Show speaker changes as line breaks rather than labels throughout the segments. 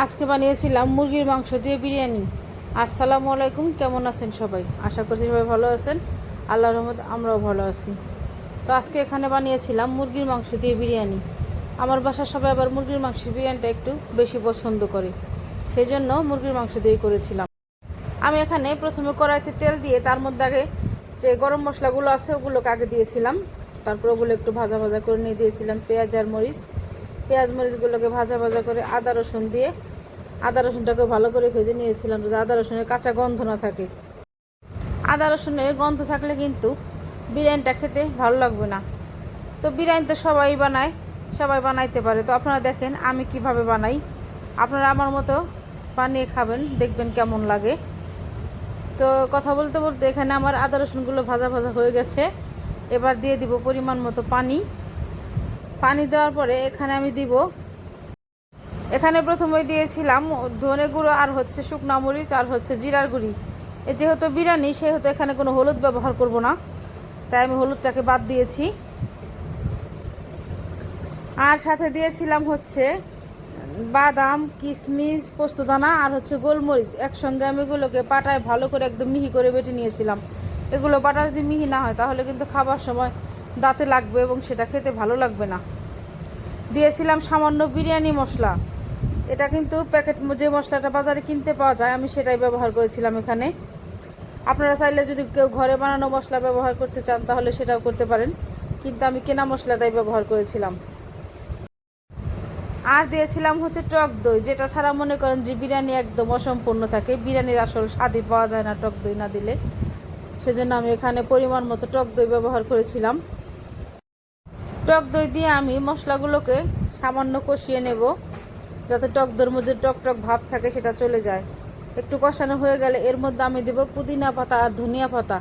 আজকে বানিয়েছিলাম মুরগির মাংস দিয়ে বিরিয়ানি। আসসালামু আলাইকুম, কেমন আছেন সবাই? আশা করছি সবাই ভালো আছেন। আল্লাহর রহমতে আমরাও ভালো আছি। তো আজকে এখানে বানিয়েছিলাম মুরগির মাংস দিয়ে বিরিয়ানি। আমার বাসার সবাই আবার মুরগির মাংসের বিরিয়ানিটা একটু বেশি পছন্দ করে, সেই জন্য মুরগির মাংস দিয়েই করেছিলাম। আমি এখানে প্রথমে কড়াইতে তেল দিয়ে তার মধ্যে আগে যে গরম মশলাগুলো আছে ওগুলোকে আগে দিয়েছিলাম। তারপর ওগুলো একটু ভাজা ভাজা করে নিয়ে দিয়েছিলাম পেঁয়াজ আর মরিচ। পেঁয়াজ মরিচগুলোকে ভাজা ভাজা করে আদা রসুন দিয়ে আদা রসুনটাকে ভালো করে ভেজে নিয়েছিলাম, যাতে আদা রসুনের কাঁচা গন্ধ না থাকে। আদা রসুনের গন্ধ থাকলে কিন্তু বিরিয়ানিটা খেতে ভালো লাগবে না। তো বিরিয়ানি তো সবাই বানায়, সবাই বানাইতে পারে। তো আপনারা দেখেন আমি কিভাবে বানাই, আপনারা আমার মতো বানিয়ে খাবেন, দেখবেন কেমন লাগে। তো কথা বলতে বলতে এখানে আমার আদা রসুনগুলো ভাজা ভাজা হয়ে গেছে। এবার দিয়ে দিব পরিমাণ মতো পানি। পানি দেওয়ার পরে এখানে প্রথমে দিয়েছিলাম ধনে গুঁড়ো আর শুকনা মরিচ আর জিরার গুঁড়ি। যেহেতু বিরিয়ানি সেহেতু এখানে কোনো হলুদ ব্যবহার করব না, তাই আমি হলুদটাকে বাদ দিয়েছি। আর সাথে দিয়েছিলাম বাদাম, কিশমিশ, পোস্তদানা আর গোলমরিচ। একসঙ্গে আমি এগুলোকে পাটায় ভালো করে একদম মিহি করে বেটে নিয়েছিলাম। এগুলো বাটা যদি মিহি না হয় তাহলে কিন্তু খাবার সময় দাঁতে লাগবে এবং সেটা খেতে ভালো লাগবে না। দিয়েছিলাম সামান্য বিরিয়ানি মশলা। এটা কিন্তু প্যাকেট যে মশলাটা বাজারে কিনতে পাওয়া যায়, আমি সেটাই ব্যবহার করেছিলাম এখানে। আপনারা চাইলে যদি কেউ ঘরে বানানো মশলা ব্যবহার করতে চান তাহলে সেটাও করতে পারেন, কিন্তু আমি কেনা মশলাটাই ব্যবহার করেছিলাম। আর দিয়েছিলাম টক দই, যেটা ছাড়া মনে করেন যে বিরিয়ানি একদম অসম্পূর্ণ থাকে। বিরিয়ানির আসল স্বাদই পাওয়া যায় না টক দই না দিলে। সেজন্য আমি এখানে পরিমাণ মতো টক দই ব্যবহার করেছিলাম। টক দই দিয়ে আমি মশলাগুলোকে সামান্য কষিয়ে নেব, যাতে টক দইয়ের মধ্যে টক টক ভাব থাকে সেটা চলে যায়। একটু কষানো হয়ে গেলে এর মধ্যে আমি দেব পুদিনা পাতা আর ধনিয়া পাতা।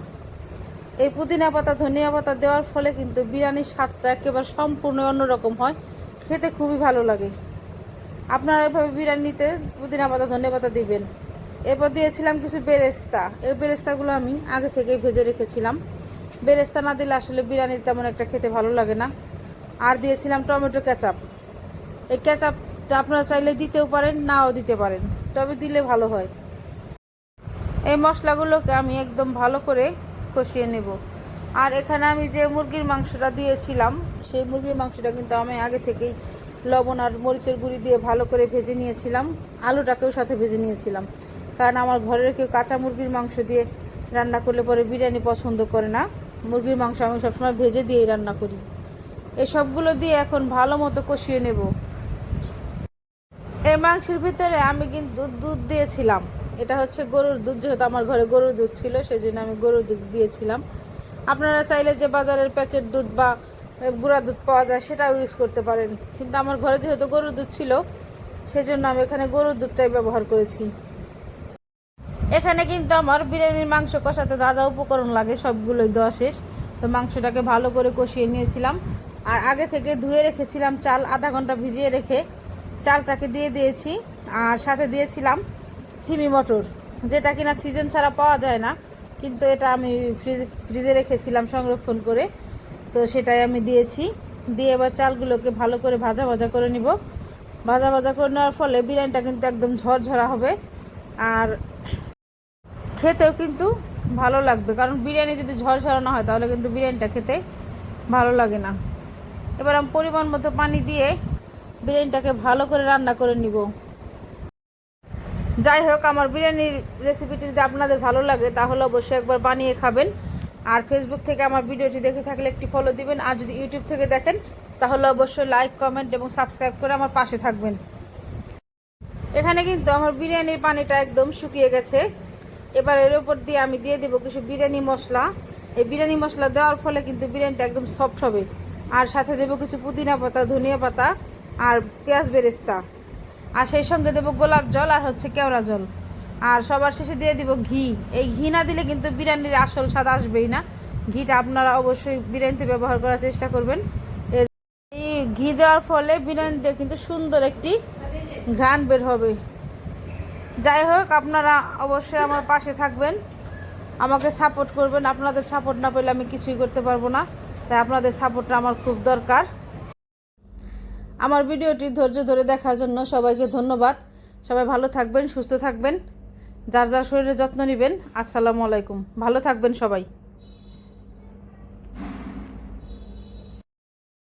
এই পুদিনা পাতা ধনিয়া পাতা দেওয়ার ফলে কিন্তু বিরিয়ানির স্বাদটা একেবারে সম্পূর্ণ অন্যরকম হয়, খেতে খুবই ভালো লাগে। আপনারা এভাবে বিরিয়ানিতে পুদিনা পাতা ধনিয়া পাতা দিবেন। এরপর দিয়েছিলাম কিছু বেরেস্তা। এই বেরেস্তাগুলো আমি আগে থেকেই ভেজে রেখেছিলাম। বেরেস্তা না দিলে আসলে বিরিয়ানি তেমন একটা খেতে ভালো লাগে না। আর দিয়েছিলাম টমেটো কেচাপ। এই কেচাপটা আপনারা চাইলে দিতেও পারেন, নাও দিতে পারেন, তবে দিলে ভালো হয়। এই মশলাগুলোকে আমি একদম ভালো করে কষিয়ে নেব। আর এখানে আমি যে মুরগির মাংসটা দিয়েছিলাম, সেই মুরগির মাংসটা কিন্তু আমি আগে থেকেই লবণ আর মরিচের গুঁড়ি দিয়ে ভালো করে ভেজে নিয়েছিলাম। আলুটাকেও সাথে ভেজে নিয়েছিলাম, কারণ আমার ঘরের কেউ কাঁচা মুরগির মাংস দিয়ে রান্না করলে পরে বিরিয়ানি পছন্দ করে না। মুরগির মাংস আমি সবসময় ভেজে দিয়েই রান্না করি। এই সবগুলো দিয়ে এখন ভালো মতো কষিয়ে নেব। এই মাংসের ভিতরে আমি কিন্তু দুধ দিয়েছিলাম। এটা গরুর দুধ, যেহেতু আমার ঘরে গরুর দুধ ছিল সেই জন্য আমি গরুর দুধ দিয়েছিলাম। আপনারা চাইলে যে বাজারের প্যাকেট দুধ বা গুঁড়া দুধ পাওয়া যায় সেটাও ইউজ করতে পারেন, কিন্তু আমার ঘরে যেহেতু গরুর দুধ ছিল সেই জন্য আমি এখানে গরুর দুধটাই ব্যবহার করেছি। এখানে কিন্তু আমার বিরিয়ানির মাংস কষাতে যা যা উপকরণ লাগে সবগুলোই দেওয়া শেষ। তো মাংসটাকে ভালো করে কষিয়ে নিয়েছিলাম। আর আগে থেকে ধুয়ে রেখেছিলাম চাল, আধা ঘন্টা ভিজিয়ে রেখে চালটাকে দিয়ে দিয়েছি। আর সাথে দিয়েছিলাম সিমি মটর, যেটা কিনা সিজন ছাড়া পাওয়া যায় না, কিন্তু এটা আমি ফ্রিজে রেখেছিলাম সংরক্ষণ করে। তো সেটাই আমি দিয়েছি। দিয়ে এবার চালগুলোকে ভালো করে ভাজা ভাজা করে নিব। ভাজা ভাজা করে নেওয়ার ফলে বিরিয়ানিটা কিন্তু একদম ঝরঝরা হবে, আর খেতেও কিন্তু ভালো লাগবে। কারণ বিরিয়ানি যদি ঝরঝরা না হয় তাহলে কিন্তু বিরিয়ানিটা খেতে ভালো লাগে না। এবার আমি পরিমাণ মতো পানি দিয়ে বিরিয়ানিটাকে ভালো করে রান্না করে নিব। যাই হোক, আমার বিরিয়ানির রেসিপিটি যদি আপনাদের ভালো লাগে তাহলে অবশ্যই একবার বানিয়ে খাবেন। আর ফেসবুক থেকে আমার ভিডিওটি দেখে থাকলে একটি ফলো দিবেন। আর যদি ইউটিউব থেকে দেখেন তাহলে অবশ্যই লাইক, কমেন্ট এবং সাবস্ক্রাইব করে আমার পাশে থাকবেন। এখানে কিন্তু আমার বিরিয়ানির পানিটা একদম শুকিয়ে গেছে। এবার এর উপর দিয়ে আমি দিয়ে দেবো কিছু বিরিয়ানি মশলা। এই বিরিয়ানি মশলা দেওয়ার ফলে কিন্তু বিরিয়ানিটা একদম সফট হবে। আর সাথে দেবো কিছু পুদিনা পাতা, ধনিয়া পাতা আর পেঁয়াজ বেরেস্তা। আর সেই সঙ্গে দেবো গোলাপ জল আর কেওড়া জল। আর সবার শেষে দিয়ে দিব ঘি। এই ঘি না দিলে কিন্তু বিরিয়ানির আসল স্বাদ আসবেই না। ঘিটা আপনারা অবশ্যই বিরিয়ানিতে ব্যবহার করার চেষ্টা করবেন। এই ঘি দেওয়ার ফলে বিরিয়ানিতে কিন্তু সুন্দর একটি ঘ্রাণ বের হবে। যাই হোক, আপনারা অবশ্যই আমার পাশে থাকবেন, আমাকে সাপোর্ট করবেন। আপনাদের সাপোর্ট না পেলে আমি কিছুই করতে পারবো না, তাই আপনাদের সাপোর্টটা আমার খুব দরকার। আমার ভিডিওটি ধৈর্য ধরে দেখার জন্য সবাইকে ধন্যবাদ। সবাই ভালো থাকবেন, সুস্থ থাকবেন, যার যার শরীরের যত্ন নেবেন। আসসালামু আলাইকুম, ভালো থাকবেন সবাই।